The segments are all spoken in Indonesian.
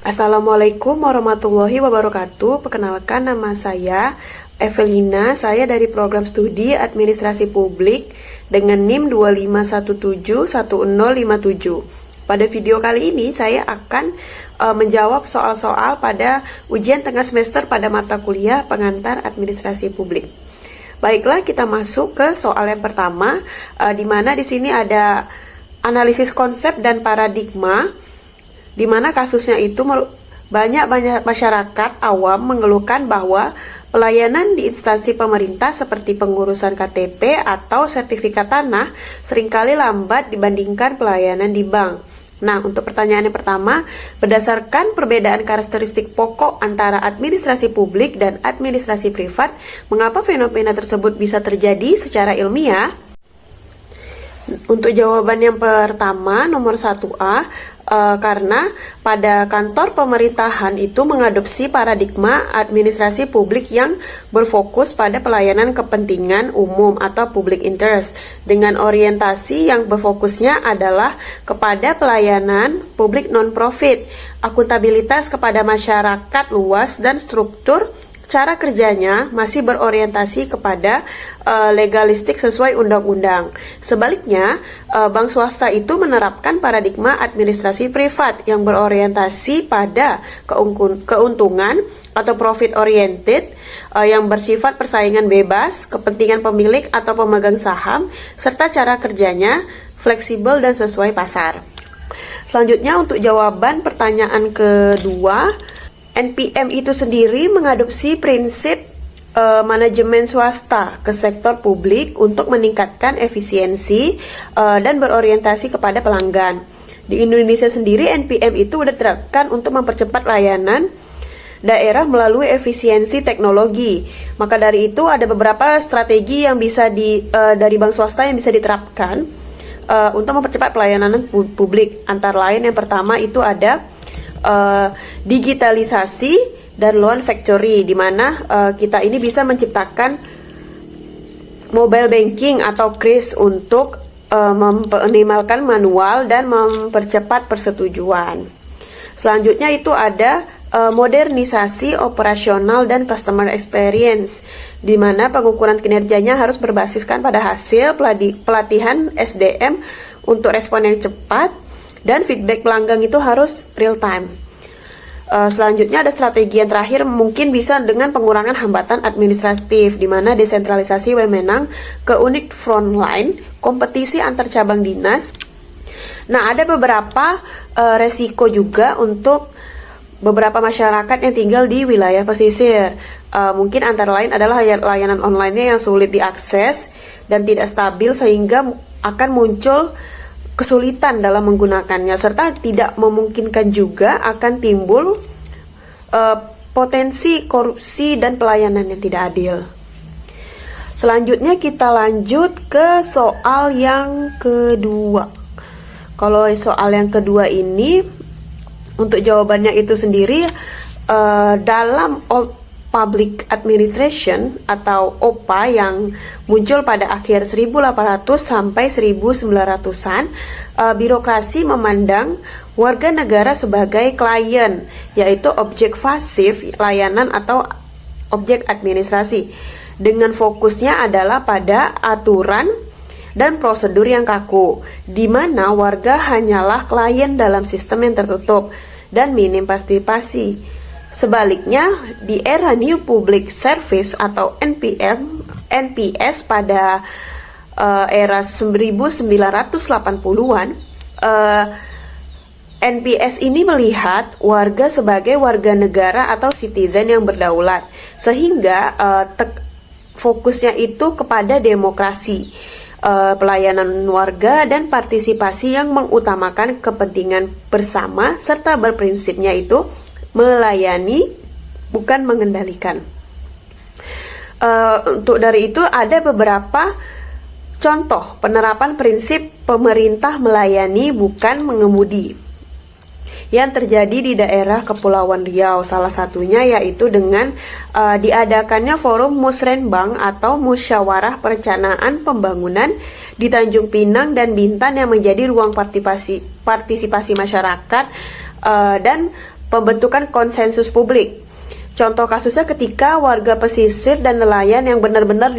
Assalamualaikum warahmatullahi wabarakatuh. Perkenalkan, nama saya Evelina. Saya dari program studi Administrasi Publik dengan NIM 25171057. Pada video kali ini saya akan menjawab soal-soal pada ujian tengah semester pada mata kuliah pengantar Administrasi Publik. Baiklah, kita masuk ke soal yang pertama, di mana di sini ada analisis konsep dan paradigma, di mana kasusnya itu banyak masyarakat awam mengeluhkan bahwa pelayanan di instansi pemerintah seperti pengurusan KTP atau sertifikat tanah seringkali lambat dibandingkan pelayanan di bank. Nah, untuk pertanyaan yang pertama, berdasarkan perbedaan karakteristik pokok antara administrasi publik dan administrasi privat, mengapa fenomena tersebut bisa terjadi secara ilmiah? Untuk jawaban yang pertama, nomor 1A, karena pada kantor pemerintahan itu mengadopsi paradigma administrasi publik yang berfokus pada pelayanan kepentingan umum atau public interest, dengan orientasi yang berfokusnya adalah kepada pelayanan publik non-profit, akuntabilitas kepada masyarakat luas, dan struktur cara kerjanya masih berorientasi kepada legalistik sesuai undang-undang. Sebaliknya, bank swasta itu menerapkan paradigma administrasi privat yang berorientasi pada keuntungan atau profit oriented, yang bersifat persaingan bebas, kepentingan pemilik atau pemegang saham, serta cara kerjanya fleksibel dan sesuai pasar. Selanjutnya, untuk jawaban pertanyaan kedua, NPM itu sendiri mengadopsi prinsip manajemen swasta ke sektor publik untuk meningkatkan efisiensi dan berorientasi kepada pelanggan. Di Indonesia sendiri, NPM itu sudah diterapkan untuk mempercepat layanan daerah melalui efisiensi teknologi. Maka dari itu ada beberapa strategi yang bisa dari bank swasta yang bisa diterapkan untuk mempercepat pelayanan publik. Antara lain yang pertama itu ada digitalisasi dan loan factory, di mana kita ini bisa menciptakan mobile banking atau KRIS untuk meminimalkan manual dan mempercepat persetujuan. Selanjutnya itu ada modernisasi operasional dan customer experience, di mana pengukuran kinerjanya harus berbasiskan pada hasil pelatihan SDM untuk respon yang cepat, dan feedback pelanggan itu harus real time. Selanjutnya ada strategi yang terakhir, mungkin bisa dengan pengurangan hambatan administratif, di mana desentralisasi wewenang ke unit frontline, kompetisi antar cabang dinas. Nah, ada beberapa resiko juga untuk beberapa masyarakat yang tinggal di wilayah pesisir. Mungkin antara lain adalah layanan online-nya yang sulit diakses dan tidak stabil, sehingga akan muncul kesulitan dalam menggunakannya, serta tidak memungkinkan juga akan timbul potensi korupsi dan pelayanan yang tidak adil. Selanjutnya kita lanjut ke soal yang kedua. Kalau soal yang kedua ini, untuk jawabannya itu sendiri, dalam Old Public Administration atau OPA yang muncul pada akhir 1800 sampai 1900-an, birokrasi memandang warga negara sebagai klien, yaitu objek pasif layanan atau objek administrasi, dengan fokusnya adalah pada aturan dan prosedur yang kaku, di mana warga hanyalah klien dalam sistem yang tertutup dan minim partisipasi. Sebaliknya, di era New Public Service atau NPS pada era 1980-an, NPS ini melihat warga sebagai warga negara atau citizen yang berdaulat, sehingga fokusnya itu kepada demokrasi, pelayanan warga dan partisipasi yang mengutamakan kepentingan bersama, serta berprinsipnya itu melayani, bukan mengendalikan. Untuk dari itu ada beberapa contoh penerapan prinsip pemerintah melayani, bukan mengemudi. yang terjadi di daerah Kepulauan Riau. Salah satunya yaitu dengan diadakannya forum Musrenbang atau Musyawarah Perencanaan Pembangunan di Tanjung Pinang dan Bintan yang menjadi ruang partisipasi masyarakat dan pembentukan konsensus publik. Contoh kasusnya ketika warga pesisir dan nelayan yang benar-benar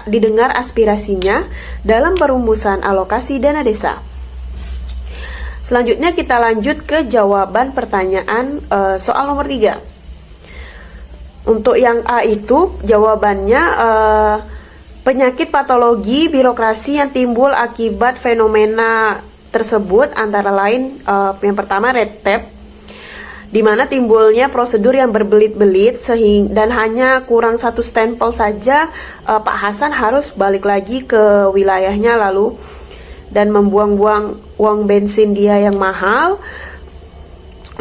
didengar aspirasinya dalam perumusan alokasi dana desa. Selanjutnya kita lanjut ke jawaban pertanyaan soal nomor 3. Untuk yang A itu jawabannya penyakit patologi birokrasi yang timbul akibat fenomena tersebut antara lain yang pertama red tape, di mana timbulnya prosedur yang berbelit-belit dan hanya kurang satu stempel saja Pak Hasan harus balik lagi ke wilayahnya lalu dan membuang-buang uang bensin dia yang mahal.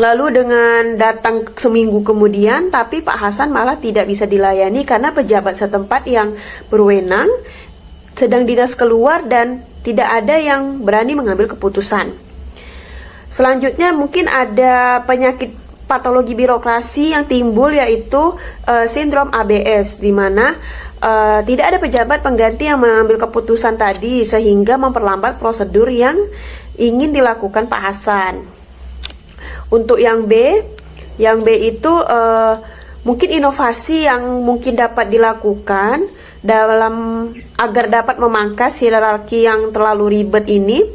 Lalu dengan datang seminggu kemudian, tapi Pak Hasan malah tidak bisa dilayani karena pejabat setempat yang berwenang sedang dinas keluar dan tidak ada yang berani mengambil keputusan. Selanjutnya mungkin ada penyakit patologi birokrasi yang timbul yaitu sindrom ABS, di mana tidak ada pejabat pengganti yang mengambil keputusan tadi sehingga memperlambat prosedur yang ingin dilakukan Pak Hasan. Untuk yang B itu mungkin inovasi yang mungkin dapat dilakukan agar dapat memangkas hierarki yang terlalu ribet ini,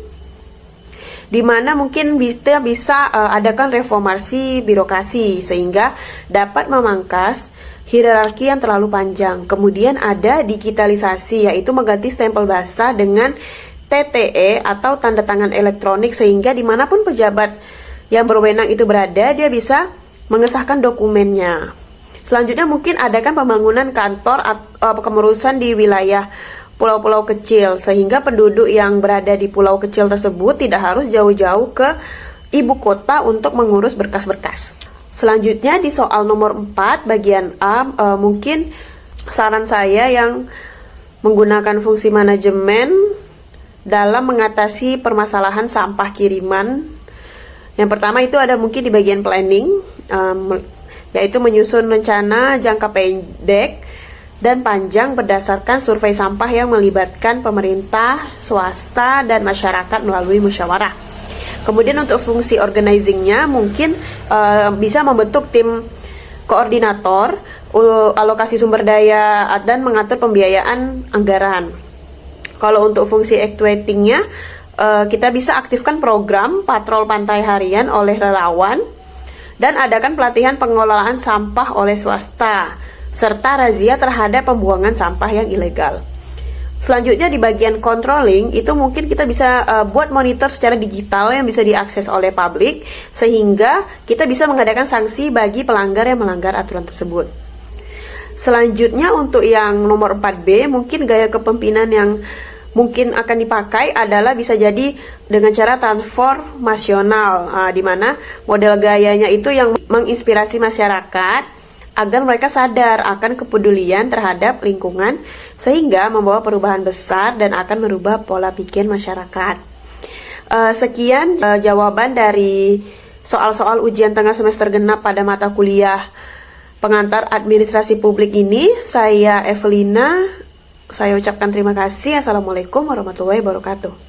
di mana mungkin bisa adakan reformasi birokrasi sehingga dapat memangkas hierarki yang terlalu panjang. Kemudian ada digitalisasi, yaitu mengganti stempel basah dengan TTE atau tanda tangan elektronik sehingga dimanapun pejabat yang berwenang itu berada, dia bisa mengesahkan dokumennya. Selanjutnya mungkin adakan pembangunan kantor atau kepengurusan di wilayah pulau-pulau kecil sehingga penduduk yang berada di pulau kecil tersebut tidak harus jauh-jauh ke ibu kota untuk mengurus berkas-berkas. Selanjutnya di soal nomor 4 bagian A, mungkin saran saya yang menggunakan fungsi manajemen dalam mengatasi permasalahan sampah kiriman. Yang pertama itu ada mungkin di bagian planning, yaitu menyusun rencana jangka pendek dan panjang berdasarkan survei sampah yang melibatkan pemerintah, swasta, dan masyarakat melalui musyawarah. Kemudian untuk fungsi organizingnya mungkin bisa membentuk tim koordinator, alokasi sumber daya, dan mengatur pembiayaan anggaran. Kalau untuk fungsi actuatingnya, kita bisa aktifkan program patrol pantai harian oleh relawan dan adakan pelatihan pengelolaan sampah oleh swasta, serta razia terhadap pembuangan sampah yang ilegal. Selanjutnya di bagian controlling itu mungkin kita bisa buat monitor secara digital yang bisa diakses oleh publik sehingga kita bisa mengadakan sanksi bagi pelanggar yang melanggar aturan tersebut. Selanjutnya untuk yang nomor 4B, mungkin gaya kepemimpinan yang mungkin akan dipakai adalah bisa jadi dengan cara transformasional, di mana model gayanya itu yang menginspirasi masyarakat agar mereka sadar akan kepedulian terhadap lingkungan sehingga membawa perubahan besar dan akan merubah pola pikir masyarakat. Sekian jawaban dari soal-soal ujian tengah semester genap pada mata kuliah pengantar administrasi publik ini. Saya Evelina, saya ucapkan terima kasih. Assalamualaikum warahmatullahi wabarakatuh.